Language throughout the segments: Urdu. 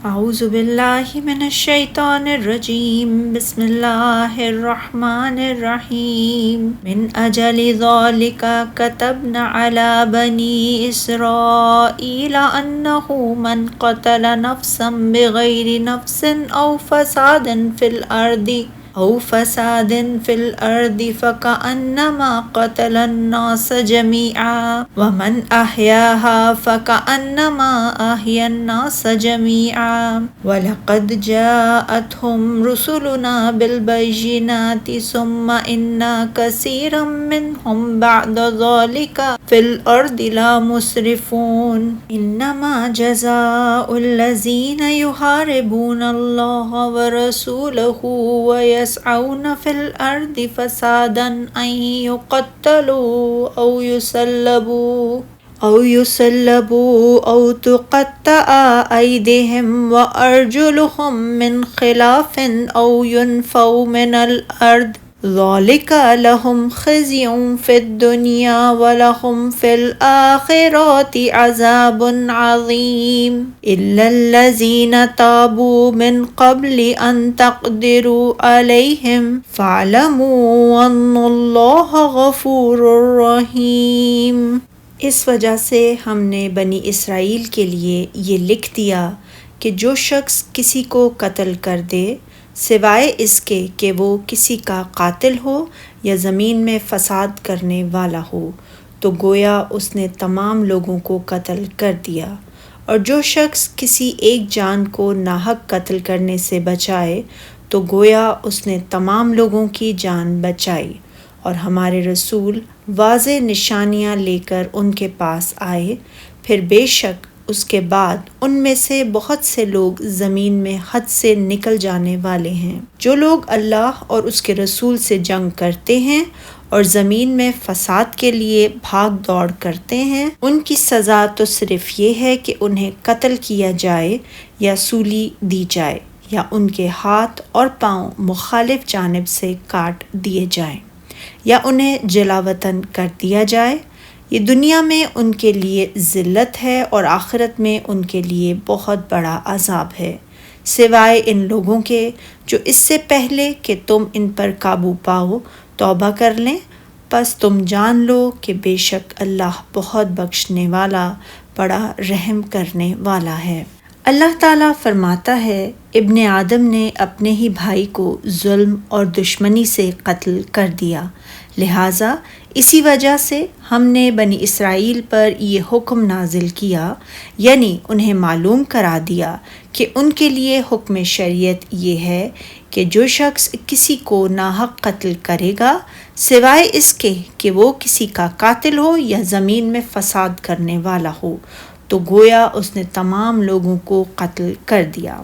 اعوذ باللہ من الشیطان الرجیم بسم اللہ الرحمن الرحیم من اجل ذالک كتبنا على بنی اسرائیل انہ من قتل نفسا بغیر نفس او فساد فی الارض فکأنما قتل الناس جميعا ومن احیاها فکأنما احیا الناس جميعا ولقد جاءتهم رسلنا بالبینات ثم ان کثیرا منهم بعد ذلك فی الارض لمسرفون انما جزاء الذین یحاربون اللہ ورسولہ ويسعون في الأرض فسادا أن يقتلوا أو يسلبوا أو تقطع أيديهم وأرجلهم من خلاف أو ينفوا من الأرض ذلك لهم خزي في الدنيا ولهم في الآخرة عذاب عظيم إلا الذين تابوا من قبل أن تقدروا عليهم فاعلموا أن الله غفور رحيم۔ اس وجہ سے ہم نے بنی اسرائیل کے لیے یہ لکھ دیا کہ جو شخص کسی کو قتل کر دے سوائے اس کے کہ وہ کسی کا قاتل ہو یا زمین میں فساد کرنے والا ہو تو گویا اس نے تمام لوگوں کو قتل کر دیا، اور جو شخص کسی ایک جان کو ناحق قتل کرنے سے بچائے تو گویا اس نے تمام لوگوں کی جان بچائی۔ اور ہمارے رسول واضح نشانیاں لے کر ان کے پاس آئے، پھر بے شک اس کے بعد ان میں سے بہت سے لوگ زمین میں حد سے نکل جانے والے ہیں۔ جو لوگ اللہ اور اس کے رسول سے جنگ کرتے ہیں اور زمین میں فساد کے لیے بھاگ دوڑ کرتے ہیں، ان کی سزا تو صرف یہ ہے کہ انہیں قتل کیا جائے یا سولی دی جائے یا ان کے ہاتھ اور پاؤں مخالف جانب سے کاٹ دیے جائیں یا انہیں جلا وطن کر دیا جائے۔ یہ دنیا میں ان کے لیے ذلت ہے اور آخرت میں ان کے لیے بہت بڑا عذاب ہے، سوائے ان لوگوں کے جو اس سے پہلے کہ تم ان پر قابو پاؤ توبہ کر لیں، پس تم جان لو کہ بے شک اللہ بہت بخشنے والا، بڑا رحم کرنے والا ہے۔ اللہ تعالیٰ فرماتا ہے، ابن آدم نے اپنے ہی بھائی کو ظلم اور دشمنی سے قتل کر دیا، لہٰذا اسی وجہ سے ہم نے بنی اسرائیل پر یہ حکم نازل کیا، یعنی انہیں معلوم کرا دیا کہ ان کے لیے حکم شریعت یہ ہے کہ جو شخص کسی کو ناحق قتل کرے گا سوائے اس کے کہ وہ کسی کا قاتل ہو یا زمین میں فساد کرنے والا ہو تو گویا اس نے تمام لوگوں کو قتل کر دیا،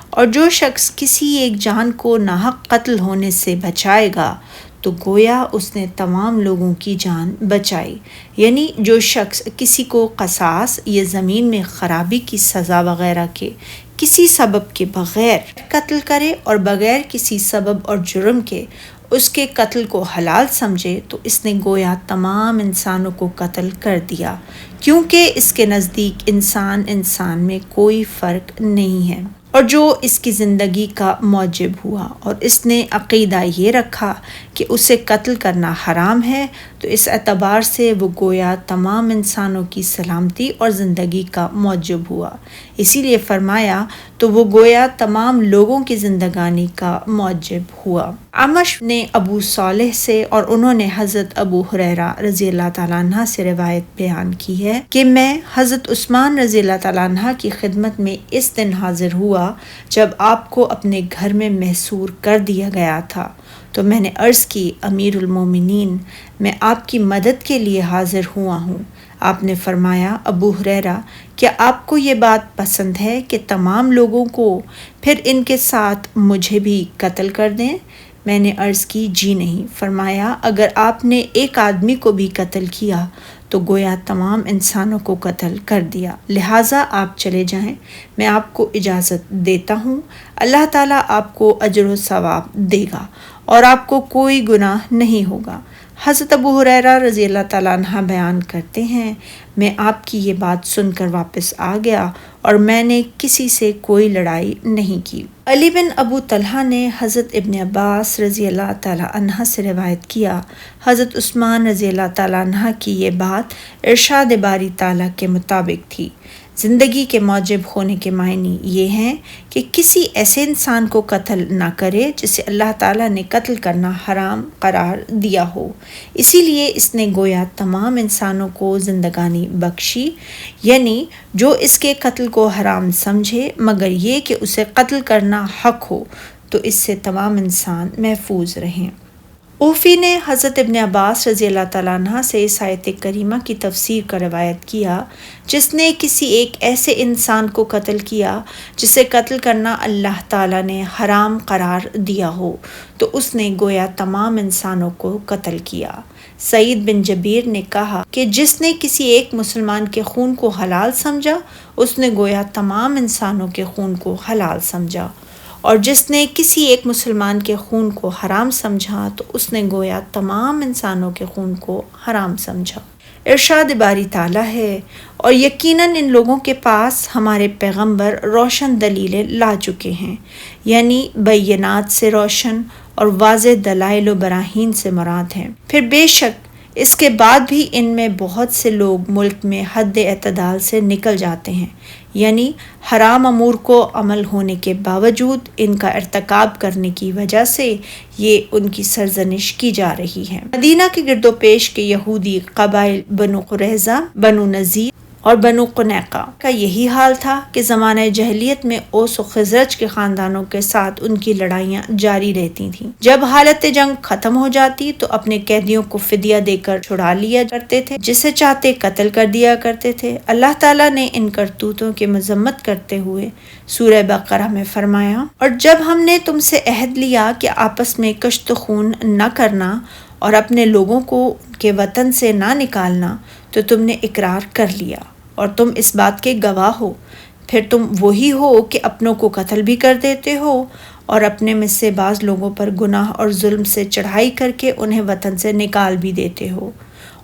اور جو شخص کسی ایک جان کو ناحق قتل ہونے سے بچائے گا تو گویا اس نے تمام لوگوں کی جان بچائی، یعنی جو شخص کسی کو قصاص یا زمین میں خرابی کی سزا وغیرہ کے کسی سبب کے بغیر قتل کرے اور بغیر کسی سبب اور جرم کے اس کے قتل کو حلال سمجھے تو اس نے گویا تمام انسانوں کو قتل کر دیا، کیونکہ اس کے نزدیک انسان میں کوئی فرق نہیں ہے۔ اور جو اس کی زندگی کا موجب ہوا اور اس نے عقیدہ یہ رکھا کہ اسے قتل کرنا حرام ہے تو اس اعتبار سے وہ گویا تمام انسانوں کی سلامتی اور زندگی کا موجب ہوا، اسی لیے فرمایا تو وہ گویا تمام لوگوں کی زندگانی کا موجب ہوا۔ عمش نے ابو صالح سے اور انہوں نے حضرت ابو ہریرہ رضی اللہ تعالیٰ عنہ سے روایت بیان کی ہے کہ میں حضرت عثمان رضی اللہ تعالیٰ عنہ کی خدمت میں اس دن حاضر ہوا جب آپ کو اپنے گھر میں محصور کر دیا گیا تھا، تو میں نے عرض کی، امیر المومنین، میں آپ کی مدد کے لیے حاضر ہوا ہوں۔ آپ نے فرمایا، ابو ہریرہ، کیا آپ کو یہ بات پسند ہے کہ تمام لوگوں کو پھر ان کے ساتھ مجھے بھی قتل کر دیں؟ میں نے عرض کی، جی نہیں۔ فرمایا، اگر آپ نے ایک آدمی کو بھی قتل کیا تو گویا تمام انسانوں کو قتل کر دیا، لہٰذا آپ چلے جائیں، میں آپ کو اجازت دیتا ہوں، اللہ تعالیٰ آپ کو اجر و ثواب دے گا اور آپ کو کوئی گناہ نہیں ہوگا۔ حضرت ابو ہریرہ رضی اللہ تعالیٰ عنہ بیان کرتے ہیں، میں آپ کی یہ بات سن کر واپس آ گیا اور میں نے کسی سے کوئی لڑائی نہیں کی۔ علی بن ابو طلحہ نے حضرت ابن عباس رضی اللہ تعالیٰ عنہ سے روایت کیا، حضرت عثمان رضی اللہ تعالیٰ عنہ کی یہ بات ارشاد باری تعالیٰ کے مطابق تھی۔ زندگی کے موجب ہونے کے معنی یہ ہیں کہ کسی ایسے انسان کو قتل نہ کرے جسے اللہ تعالیٰ نے قتل کرنا حرام قرار دیا ہو، اسی لیے اس نے گویا تمام انسانوں کو زندگانی بخشی، یعنی جو اس کے قتل کو حرام سمجھے مگر یہ کہ اسے قتل کرنا حق ہو تو اس سے تمام انسان محفوظ رہیں۔ اوفی نے حضرت ابن عباس رضی اللہ تعالیٰ عنہ سے اس آیت کریمہ کی تفسیر کا روایت کیا، جس نے کسی ایک ایسے انسان کو قتل کیا جسے قتل کرنا اللہ تعالیٰ نے حرام قرار دیا ہو تو اس نے گویا تمام انسانوں کو قتل کیا۔ سعید بن جبیر نے کہا کہ جس نے کسی ایک مسلمان کے خون کو حلال سمجھا اس نے گویا تمام انسانوں کے خون کو حلال سمجھا، اور جس نے کسی ایک مسلمان کے خون کو حرام سمجھا تو اس نے گویا تمام انسانوں کے خون کو حرام سمجھا۔ ارشاد باری تعالیٰ ہے، اور یقیناً ان لوگوں کے پاس ہمارے پیغمبر روشن دلیلیں لا چکے ہیں، یعنی بینات سے روشن اور واضح دلائل و براہین سے مراد ہیں۔ پھر بے شک اس کے بعد بھی ان میں بہت سے لوگ ملک میں حد اعتدال سے نکل جاتے ہیں، یعنی حرام امور کو عمل ہونے کے باوجود ان کا ارتکاب کرنے کی وجہ سے یہ ان کی سرزنش کی جا رہی ہے۔ مدینہ کے گرد و پیش کے یہودی قبائل بنو قریظہ، بنو نذیر اور بنو قنیقہ کا یہی حال تھا کہ زمانہ جاہلیت میں اوس و خزرج کے خاندانوں کے ساتھ ان کی لڑائیاں جاری رہتی تھیں۔ جب حالت جنگ ختم ہو جاتی تو اپنے قیدیوں کو فدیہ دے کر چھڑا لیا کرتے تھے، جسے چاہتے قتل کر دیا کرتے تھے۔ اللہ تعالیٰ نے ان کرتوتوں کی مذمت کرتے ہوئے سورہ بقرہ میں فرمایا، اور جب ہم نے تم سے عہد لیا کہ آپس میں کشت خون نہ کرنا اور اپنے لوگوں کو ان کے وطن سے نہ نکالنا تو تم نے اقرار کر لیا اور تم اس بات کے گواہ ہو، پھر تم وہی ہو کہ اپنوں کو قتل بھی کر دیتے ہو اور اپنے میں سے بعض لوگوں پر گناہ اور ظلم سے چڑھائی کر کے انہیں وطن سے نکال بھی دیتے ہو،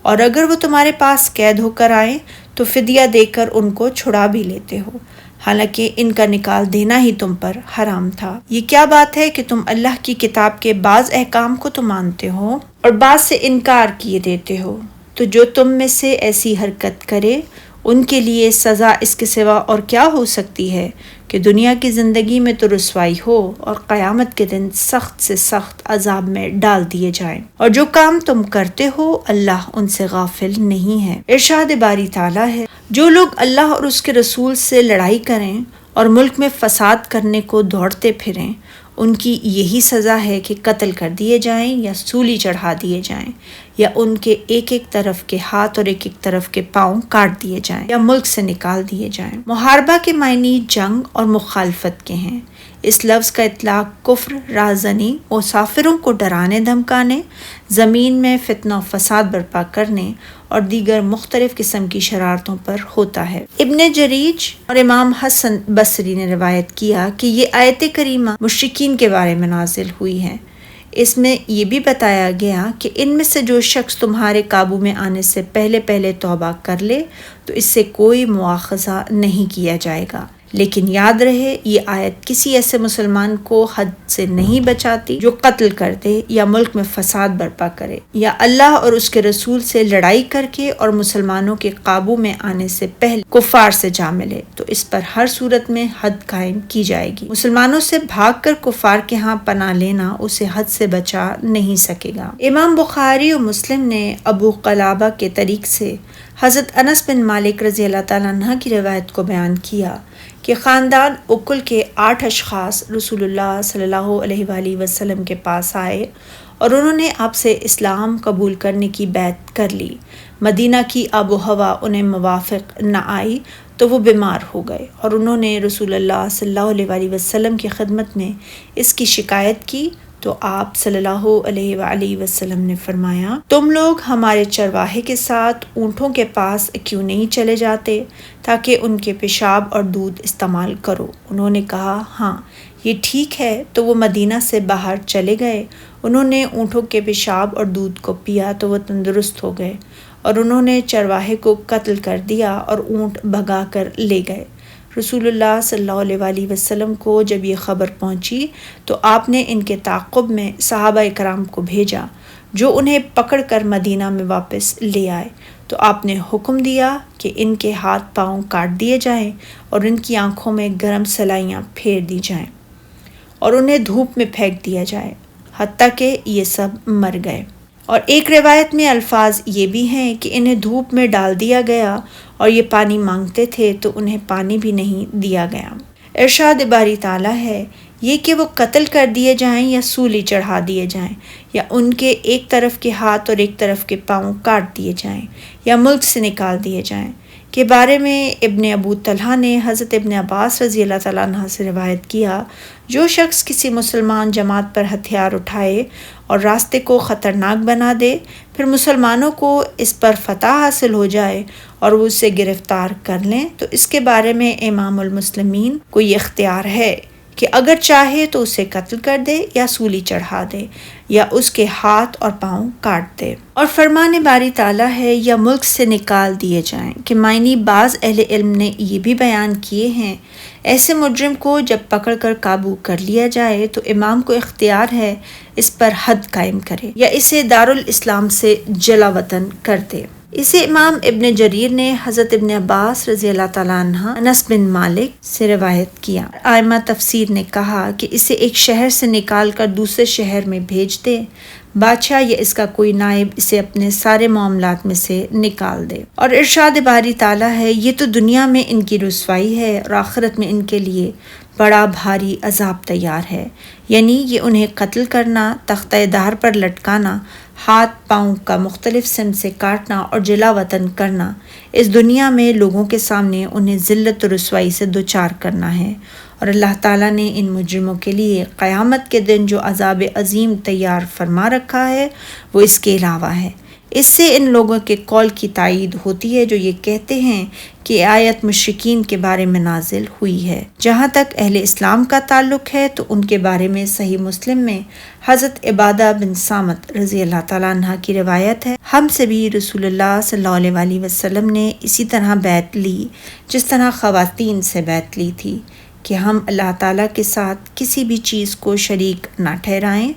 اور اگر وہ تمہارے پاس قید ہو کر آئیں تو فدیہ دے کر ان کو چھڑا بھی لیتے ہو، حالانکہ ان کا نکال دینا ہی تم پر حرام تھا۔ یہ کیا بات ہے کہ تم اللہ کی کتاب کے بعض احکام کو تو مانتے ہو اور بعض سے انکار کیے دیتے ہو، تو جو تم میں سے ایسی حرکت کرے ان کے لیے سزا اس کے سوا اور کیا ہو سکتی ہے کہ دنیا کی زندگی میں تو رسوائی ہو اور قیامت کے دن سخت سے سخت عذاب میں ڈال دیے جائیں، اور جو کام تم کرتے ہو اللہ ان سے غافل نہیں ہے۔ ارشاد باری تعالیٰ ہے، جو لوگ اللہ اور اس کے رسول سے لڑائی کریں اور ملک میں فساد کرنے کو دوڑتے پھریں، ان کی یہی سزا ہے کہ قتل کر دیے جائیں یا سولی چڑھا دیے جائیں، یا ان کے ایک ایک طرف کے ہاتھ اور ایک ایک طرف کے پاؤں کاٹ دیے جائیں یا ملک سے نکال دیے جائیں۔ محاربہ کے معنی جنگ اور مخالفت کے ہیں۔ اس لفظ کا اطلاق کفر، رازنی، مسافروں کو ڈرانے دھمکانے، زمین میں فتنہ و فساد برپا کرنے اور دیگر مختلف قسم کی شرارتوں پر ہوتا ہے۔ ابن جریج اور امام حسن بصری نے روایت کیا کہ یہ آیت کریمہ مشرکین کے بارے میں نازل ہوئی ہے۔ اس میں یہ بھی بتایا گیا کہ ان میں سے جو شخص تمہارے قابو میں آنے سے پہلے توبہ کر لے تو اس سے کوئی مواخذہ نہیں کیا جائے گا، لیکن یاد رہے یہ آیت کسی ایسے مسلمان کو حد سے نہیں بچاتی جو قتل کر دے یا ملک میں فساد برپا کرے یا اللہ اور اس کے رسول سے لڑائی کر کے اور مسلمانوں کے قابو میں آنے سے پہلے کفار سے جا ملے تو اس پر ہر صورت میں حد قائم کی جائے گی۔ مسلمانوں سے بھاگ کر کفار کے ہاں پناہ لینا اسے حد سے بچا نہیں سکے گا۔ امام بخاری اور مسلم نے ابو قلابہ کے طریق سے حضرت انس بن مالک رضی اللہ تعالیٰ عنہ کی روایت کو بیان کیا کہ خاندان اکل کے 8 اشخاص رسول اللہ صلی اللہ علیہ وآلہ وسلم کے پاس آئے اور انہوں نے آپ سے اسلام قبول کرنے کی بیعت کر لی۔ مدینہ کی آب و ہوا انہیں موافق نہ آئی تو وہ بیمار ہو گئے اور انہوں نے رسول اللہ صلی اللہ علیہ وآلہ وسلم کی خدمت میں اس کی شکایت کی تو آپ صلی اللہ علیہ وآلہ وسلم نے فرمایا، تم لوگ ہمارے چرواہے کے ساتھ اونٹوں کے پاس کیوں نہیں چلے جاتے تاکہ ان کے پیشاب اور دودھ استعمال کرو؟ انہوں نے کہا، ہاں یہ ٹھیک ہے۔ تو وہ مدینہ سے باہر چلے گئے، انہوں نے اونٹوں کے پیشاب اور دودھ کو پیا تو وہ تندرست ہو گئے، اور انہوں نے چرواہے کو قتل کر دیا اور اونٹ بھگا کر لے گئے۔ رسول اللہ صلی اللہ علیہ وآلہ وسلم کو جب یہ خبر پہنچی تو آپ نے ان کے تعاقب میں صحابہ اکرام کو بھیجا جو انہیں پکڑ کر مدینہ میں واپس لے آئے۔ تو آپ نے حکم دیا کہ ان کے ہاتھ پاؤں کاٹ دیے جائیں اور ان کی آنکھوں میں گرم سلائیاں پھیر دی جائیں اور انہیں دھوپ میں پھینک دیا جائے حتیٰ کہ یہ سب مر گئے۔ اور ایک روایت میں الفاظ یہ بھی ہیں کہ انہیں دھوپ میں ڈال دیا گیا اور یہ پانی مانگتے تھے تو انہیں پانی بھی نہیں دیا گیا۔ ارشاد باری تعالیٰ ہے، یہ کہ وہ قتل کر دیے جائیں یا سولی چڑھا دیے جائیں، یا ان کے ایک طرف کے ہاتھ اور ایک طرف کے پاؤں کاٹ دیے جائیں یا ملک سے نکال دیے جائیں، کے بارے میں ابن ابو طلحہ نے حضرت ابن عباس رضی اللہ تعالیٰ عنہ سے روایت کیا، جو شخص کسی مسلمان جماعت پر ہتھیار اٹھائے اور راستے کو خطرناک بنا دے، پھر مسلمانوں کو اس پر فتح حاصل ہو جائے اور وہ اسے گرفتار کر لیں، تو اس کے بارے میں امام المسلمین کو یہ اختیار ہے کہ اگر چاہے تو اسے قتل کر دے یا سولی چڑھا دے یا اس کے ہاتھ اور پاؤں کاٹ دے۔ اور فرمان باری تعالیٰ ہے یا ملک سے نکال دیے جائیں، کہ معنی بعض اہل علم نے یہ بھی بیان کیے ہیں، ایسے مجرم کو جب پکڑ کر قابو کر لیا جائے تو امام کو اختیار ہے اس پر حد قائم کرے یا اسے دارالاسلام سے جلا وطن کر دے۔ اسے امام ابن جریر نے حضرت ابن عباس رضی اللہ تعالیٰ عنہ انس بن مالک سے روایت کیا۔ ائمہ تفسیر نے کہا کہ اسے ایک شہر سے نکال کر دوسرے شہر میں بھیج دے، بادشاہ یا اس کا کوئی نائب اسے اپنے سارے معاملات میں سے نکال دے۔ اور ارشاد باری تعالیٰ ہے، یہ تو دنیا میں ان کی رسوائی ہے اور آخرت میں ان کے لیے بڑا بھاری عذاب تیار ہے، یعنی یہ انہیں قتل کرنا، تختہ دار پر لٹکانا، ہاتھ پاؤں کا مختلف سمت سے کاٹنا اور جلا وطن کرنا، اس دنیا میں لوگوں کے سامنے انہیں ذلت و رسوائی سے دوچار کرنا ہے۔ اور اللہ تعالیٰ نے ان مجرموں کے لیے قیامت کے دن جو عذاب عظیم تیار فرما رکھا ہے وہ اس کے علاوہ ہے۔ اس سے ان لوگوں کے قول کی تائید ہوتی ہے جو یہ کہتے ہیں کہ آیت مشرکین کے بارے میں نازل ہوئی ہے۔ جہاں تک اہل اسلام کا تعلق ہے تو ان کے بارے میں صحیح مسلم میں حضرت عبادہ بن صامت رضی اللہ تعالیٰ عنہ کی روایت ہے، ہم سے بھی رسول اللہ صلی اللہ علیہ وآلہ وسلم نے اسی طرح بیعت لی جس طرح خواتین سے بیعت لی تھی، کہ ہم اللہ تعالیٰ کے ساتھ کسی بھی چیز کو شریک نہ ٹھہرائیں،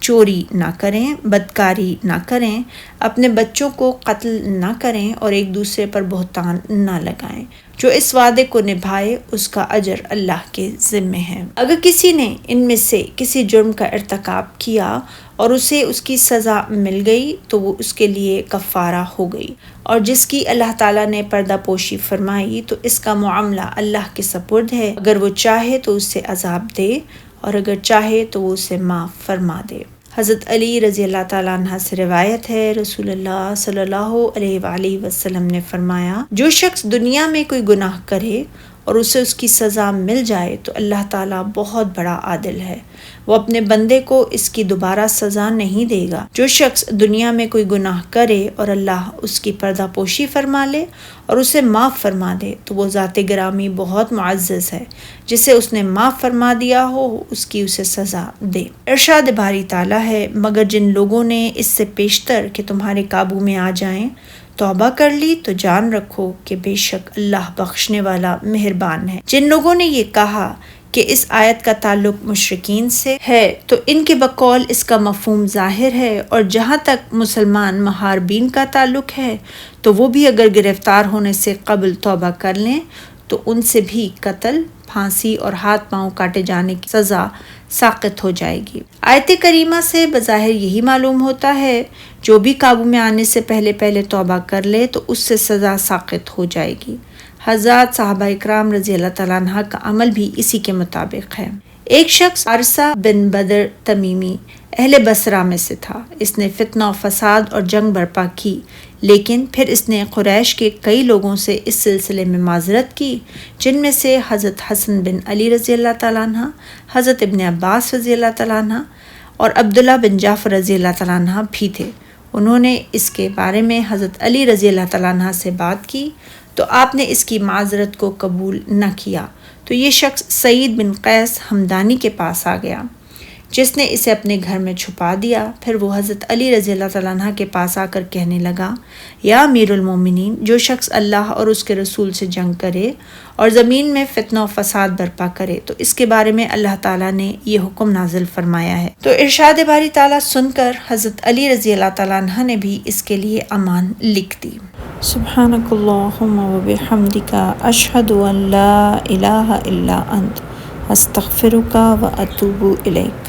چوری نہ کریں، بدکاری نہ کریں، اپنے بچوں کو قتل نہ کریں اور ایک دوسرے پر بہتان نہ لگائیں۔ جو اس وعدے کو نبھائے اس کا اجر اللہ کے ذمے ہے۔ اگر کسی نے ان میں سے کسی جرم کا ارتکاب کیا اور اسے اس کی سزا مل گئی تو وہ اس کے لیے کفارہ ہو گئی، اور جس کی اللہ تعالیٰ نے پردہ پوشی فرمائی تو اس کا معاملہ اللہ کے سپرد ہے، اگر وہ چاہے تو اسے عذاب دے اور اگر چاہے تو وہ اسے معاف فرما دے۔ حضرت علی رضی اللہ تعالیٰ عنہ سے روایت ہے، رسول اللہ صلی اللہ علیہ وآلہ وسلم نے فرمایا، جو شخص دنیا میں کوئی گناہ کرے اور اسے اس کی سزا مل جائے تو اللہ تعالیٰ بہت بڑا عادل ہے، وہ اپنے بندے کو اس کی دوبارہ سزا نہیں دے گا۔ جو شخص دنیا میں کوئی گناہ کرے اور اللہ اس کی پردہ پوشی فرما لے اور اسے معاف فرما دے تو وہ ذات گرامی بہت معزز ہے، جسے اس نے معاف فرما دیا ہو اس کی اسے سزا دے۔ ارشاد باری تعالیٰ ہے، مگر جن لوگوں نے اس سے پیشتر کہ تمہارے قابو میں آ جائیں توبہ کر لی تو جان رکھو کہ بے شک اللہ بخشنے والا مہربان ہے۔ جن لوگوں نے یہ کہا کہ اس آیت کا تعلق مشرکین سے ہے تو ان کے بقول اس کا مفہوم ظاہر ہے، اور جہاں تک مسلمان محاربین کا تعلق ہے تو وہ بھی اگر گرفتار ہونے سے قبل توبہ کر لیں تو ان سے بھی قتل، پھانسی اور ہاتھ پاؤں کاٹے جانے کی سزا ساقط ہو جائے گی۔ آیت کریمہ سے بظاہر یہی معلوم ہوتا ہے، جو بھی قابو میں آنے سے پہلے توبہ کر لے تو اس سے سزا ساقط ہو جائے گی۔ حضرات صحابہ اکرام رضی اللہ تعالیٰ عنہ کا عمل بھی اسی کے مطابق ہے۔ ایک شخص عرصہ بن بدر تمیمی اہل بصرہ میں سے تھا، اس نے فتنہ و فساد اور جنگ برپا کی، لیکن پھر اس نے قریش کے کئی لوگوں سے اس سلسلے میں معذرت کی، جن میں سے حضرت حسن بن علی رضی اللہ تعالیٰ عنہ، حضرت ابن عباس رضی اللہ تعالیٰ عنہ اور عبداللہ بن جعفر رضی اللہ تعالیٰ عنہ بھی تھے۔ انہوں نے اس کے بارے میں حضرت علی رضی اللہ تعالیٰ عنہ سے بات کی تو آپ نے اس کی معذرت کو قبول نہ کیا، تو یہ شخص سعید بن قیس ہمدانی کے پاس آ گیا، جس نے اسے اپنے گھر میں چھپا دیا۔ پھر وہ حضرت علی رضی اللہ تعالیٰ عنہ کے پاس آ کر کہنے لگا، یا امیر المومنین، جو شخص اللہ اور اس کے رسول سے جنگ کرے اور زمین میں فتنہ و فساد برپا کرے تو اس کے بارے میں اللہ تعالیٰ نے یہ حکم نازل فرمایا ہے۔ تو ارشاد باری تعالیٰ سن کر حضرت علی رضی اللہ تعالیٰ عنہ نے بھی اس کے لیے امان لکھ دی۔ سبحانک اللہم و بحمدک، اشہد ان لا الہ الا انت، استغفرک و اتوب الیک۔